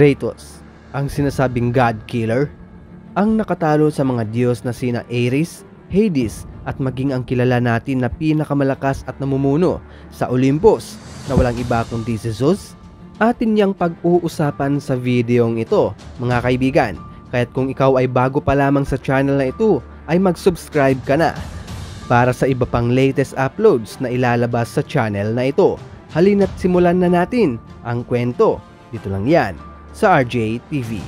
Kratos, ang sinasabing God Killer, ang nakatalo sa mga Diyos na sina Ares, Hades at maging ang kilala natin na pinakamalakas at namumuno sa Olympus na walang iba kundi si Zeus. Atin niyang pag-uusapan sa videong ito mga kaibigan, kaya't kung ikaw ay bago pa lamang sa channel na ito ay mag-subscribe ka na para sa iba pang latest uploads na ilalabas sa channel na ito. Halina't simulan na natin ang kwento, dito lang yan sa RJ TV.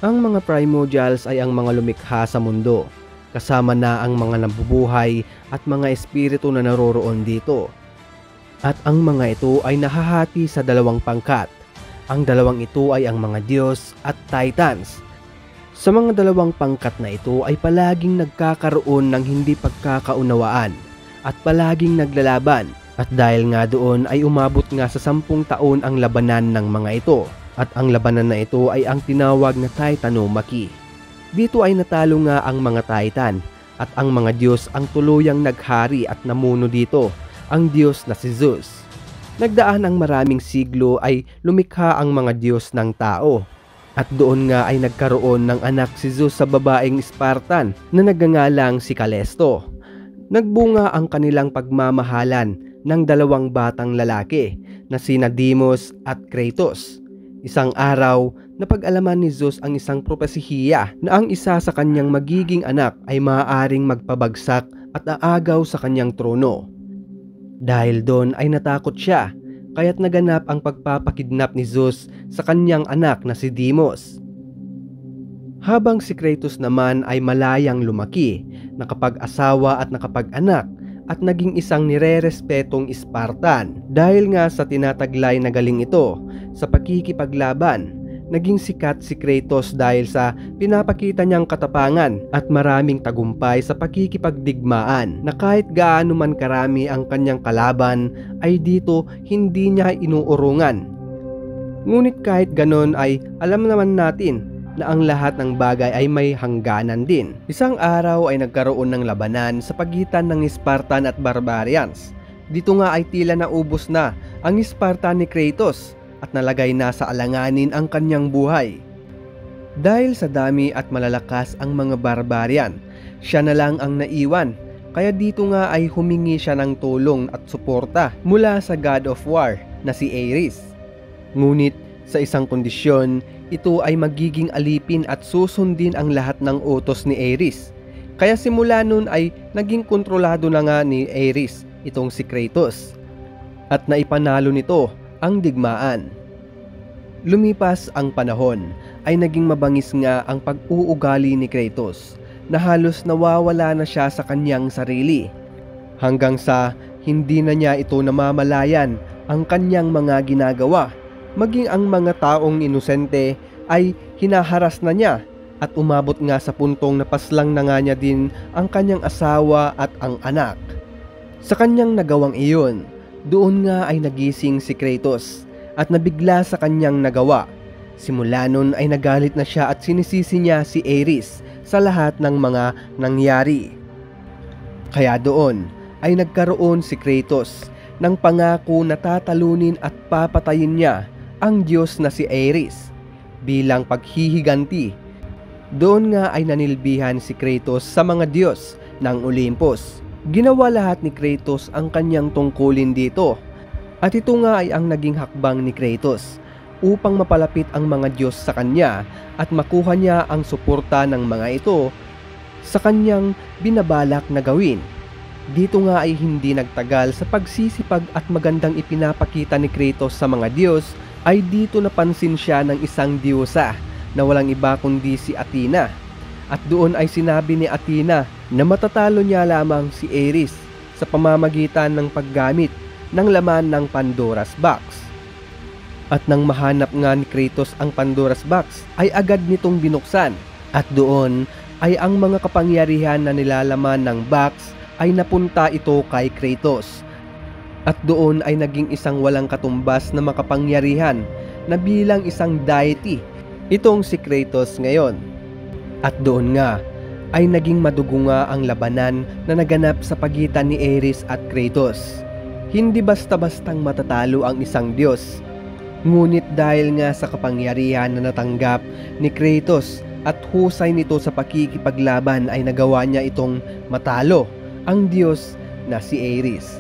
Ang mga primordials ay ang mga lumikha sa mundo, kasama na ang mga nabubuhay at mga espiritu na naroroon dito. At ang mga ito ay nahahati sa dalawang pangkat. Ang dalawang ito ay ang mga Diyos at Titans. Sa mga dalawang pangkat na ito ay palaging nagkakaroon ng hindi pagkakaunawaan at palaging naglalaban. At dahil nga doon ay umabot nga sa 10 taon ang labanan ng mga ito. At ang labanan na ito ay ang tinawag na Titanomachy. Dito ay natalo nga ang mga Titan at ang mga Diyos ang tuluyang naghari at namuno dito, ang Diyos na si Zeus. Nagdaan ang maraming siglo ay lumikha ang mga Diyos ng tao. At doon nga ay nagkaroon ng anak si Zeus sa babaeng Spartan na nagngangalang si Callisto. Nagbunga ang kanilang pagmamahalan ng dalawang batang lalaki na sina Deimos at Kratos. Isang araw, napag-alaman ni Zeus ang isang propesiya na ang isa sa kanyang magiging anak ay maaaring magpabagsak at aagaw sa kanyang trono. Dahil doon ay natakot siya, kaya't naganap ang pagpapakidnap ni Zeus sa kanyang anak na si Deimos. Habang si Kratos naman ay malayang lumaki, nakapag-asawa at nakapag-anak, at naging isang nirerespetong Spartan. Dahil nga sa tinataglay na galing ito sa pakikipaglaban, naging sikat si Kratos dahil sa pinapakita niyang katapangan at maraming tagumpay sa pakikipagdigmaan na kahit gaano man karami ang kanyang kalaban ay dito hindi niya inuurungan. Ngunit kahit ganon ay alam naman natin na ang lahat ng bagay ay may hangganan din. Isang araw ay nagkaroon ng labanan sa pagitan ng Spartan at Barbarians. Dito nga ay tila naubos na ang Spartan ni Kratos at nalagay na sa alanganin ang kanyang buhay. Dahil sa dami at malalakas ang mga Barbarian, siya na lang ang naiwan. Kaya dito nga ay humingi siya ng tulong at suporta mula sa God of War na si Ares. Ngunit sa isang kondisyon, ito ay magiging alipin at susundin ang lahat ng utos ni Ares. Kaya simula nun ay naging kontrolado na nga ni Ares itong si Kratos. At naipanalo nito ang digmaan. Lumipas ang panahon ay naging mabangis nga ang pag-uugali ni Kratos na halos nawawala na siya sa kanyang sarili. Hanggang sa hindi na niya ito namamalayan ang kanyang mga ginagawa. Maging ang mga taong inosente ay hinaharas na niya at umabot nga sa puntong napaslang na nga niya din ang kanyang asawa at ang anak. Sa kanyang nagawang iyon, doon nga ay nagising si Kratos at nabigla sa kanyang nagawa. Simula nun ay nagalit na siya at sinisisi niya si Ares sa lahat ng mga nangyari. Kaya doon ay nagkaroon si Kratos ng pangako na tatalunin at papatayin niya ang Diyos na si Ares bilang paghihiganti. Doon nga ay nanilbihan si Kratos sa mga Diyos ng Olympus. Ginawa lahat ni Kratos ang kanyang tungkulin dito. At ito nga ay ang naging hakbang ni Kratos upang mapalapit ang mga Diyos sa kanya at makuha niya ang suporta ng mga ito sa kanyang binabalak na gawin. Dito nga ay hindi nagtagal sa pagsisipag at magandang ipinapakita ni Kratos sa mga Diyos ay dito napansin siya ng isang diyosa na walang iba kundi si Athena. At doon ay sinabi ni Athena na matatalo niya lamang si Ares sa pamamagitan ng paggamit ng laman ng Pandora's Box. At nang mahanap nga ni Kratos ang Pandora's Box ay agad nitong binuksan. At doon ay ang mga kapangyarihan na nilalaman ng box ay napunta ito kay Kratos. At doon ay naging isang walang katumbas na makapangyarihan na bilang isang deity itong si Kratos ngayon. At doon nga ay naging madugo nga ang labanan na naganap sa pagitan ni Ares at Kratos. Hindi basta-bastang matatalo ang isang Diyos. Ngunit dahil nga sa kapangyarihan na natanggap ni Kratos at husay nito sa pakikipaglaban ay nagawa niya itong matalo ang Diyos na si Ares.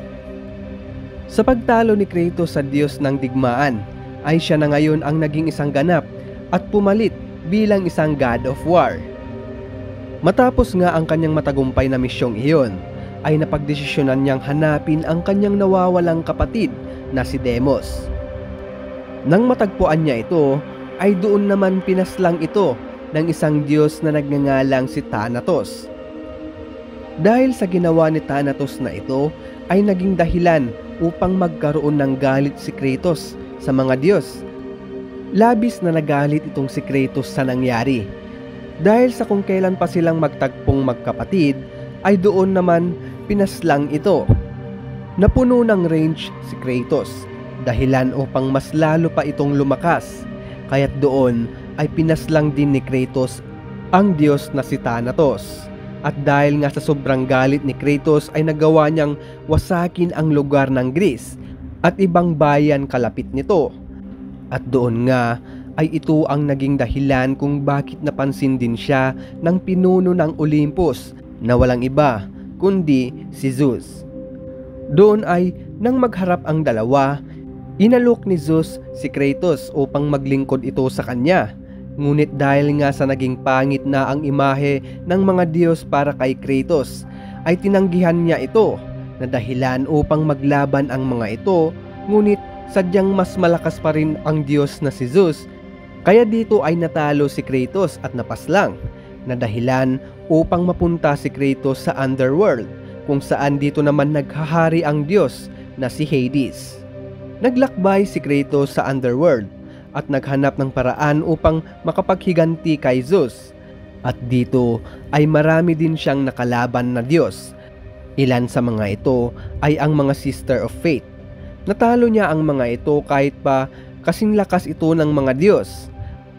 Sa pagtalo ni Kratos sa Diyos ng digmaan ay siya na ngayon ang naging isang ganap at pumalit bilang isang God of War. Matapos nga ang kanyang matagumpay na misyong iyon ay napagdesisyonan niyang hanapin ang kanyang nawawalang kapatid na si Deimos. Nang matagpuan niya ito ay doon naman pinaslang ito ng isang Diyos na nagngangalang si Thanatos. Dahil sa ginawa ni Thanatos na ito ay naging dahilan upang magkaroon ng galit si Kratos sa mga Diyos. Labis na nagalit itong si Kratos sa nangyari. Dahil sa kung kailan pa silang magtagpong magkapatid ay doon naman pinaslang ito. Napuno ng rage si Kratos, dahilan upang mas lalo pa itong lumakas. Kaya't doon ay pinaslang din ni Kratos ang Diyos na si Thanatos. At dahil nga sa sobrang galit ni Kratos ay nagawa niyang wasakin ang lugar ng Greece at ibang bayan kalapit nito. At doon nga ay ito ang naging dahilan kung bakit napansin din siya ng pinuno ng Olympus na walang iba kundi si Zeus. Doon ay nang magharap ang dalawa, inalok ni Zeus si Kratos upang maglingkod ito sa kanya. Ngunit dahil nga sa naging pangit na ang imahe ng mga Diyos para kay Kratos, ay tinanggihan niya ito na dahilan upang maglaban ang mga ito. Ngunit sadyang mas malakas pa rin ang Diyos na si Zeus. Kaya dito ay natalo si Kratos at napaslang na dahilan upang mapunta si Kratos sa underworld, kung saan dito naman naghahari ang Diyos na si Hades. Naglakbay si Kratos sa underworld at naghanap ng paraan upang makapaghiganti kay Zeus. At dito ay marami din siyang nakalaban na Diyos. Ilan sa mga ito ay ang mga Sister of Fate. Natalo niya ang mga ito kahit pa kasing lakas ito ng mga Diyos.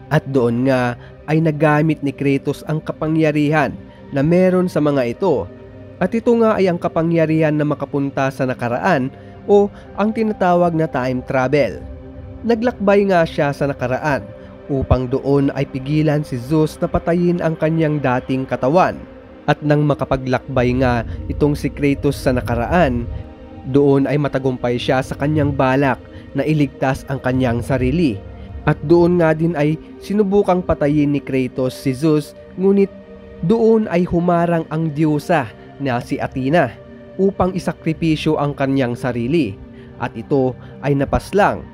At doon nga ay nagamit ni Kratos ang kapangyarihan na meron sa mga ito. At ito nga ay ang kapangyarihan na makapunta sa nakaraan o ang tinatawag na time travel. Naglakbay nga siya sa nakaraan upang doon ay pigilan si Zeus na patayin ang kanyang dating katawan. At nang makapaglakbay nga itong si Kratos sa nakaraan, doon ay matagumpay siya sa kanyang balak na iligtas ang kanyang sarili. At doon nga din ay sinubukang patayin ni Kratos si Zeus, ngunit doon ay humarang ang diyosa na si Athena upang isakripisyo ang kanyang sarili. At ito ay napaslang.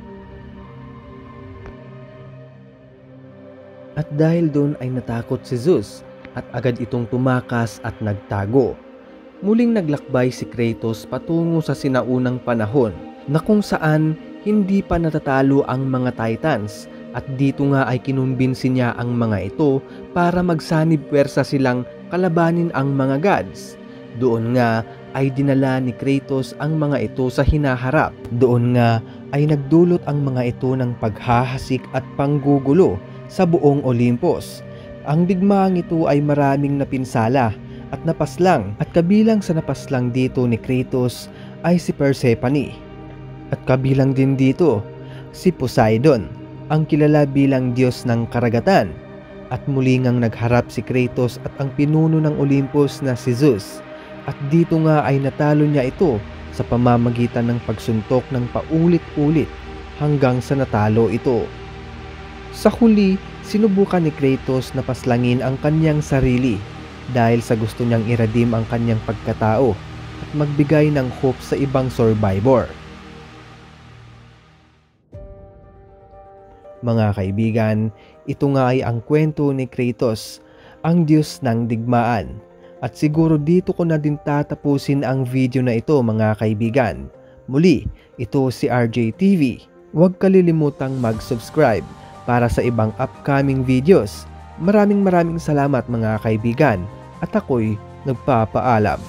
At dahil doon ay natakot si Zeus at agad itong tumakas at nagtago. Muling naglakbay si Kratos patungo sa sinaunang panahon na kung saan hindi pa natatalo ang mga Titans, at dito nga ay kinumbinsi niya ang mga ito para magsanib pwersa silang kalabanin ang mga gods. Doon nga ay dinala ni Kratos ang mga ito sa hinaharap. Doon nga ay nagdulot ang mga ito ng paghahasik at panggugulo sa buong Olympus. Ang digmaang ito ay maraming napinsala at napaslang, at kabilang sa napaslang dito ni Kratos ay si Persephone. At kabilang din dito si Poseidon, ang kilala bilang Diyos ng karagatan. At muli ngang nagharap si Kratos at ang pinuno ng Olympus na si Zeus. At dito nga ay natalo niya ito sa pamamagitan ng pagsuntok ng paulit-ulit hanggang sa natalo ito. Sa huli, sinubukan ni Kratos na paslangin ang kanyang sarili dahil sa gusto niyang iradim ang kanyang pagkatao at magbigay ng hope sa ibang survivor. Mga kaibigan, ito nga ay ang kwento ni Kratos, ang Diyos ng digmaan. At siguro dito ko na din tatapusin ang video na ito, mga kaibigan. Muli, ito si RJ TV. Huwag kalilimutang mag-subscribe para sa ibang upcoming videos. Maraming salamat, mga kaibigan, at ako'y nagpapaalam.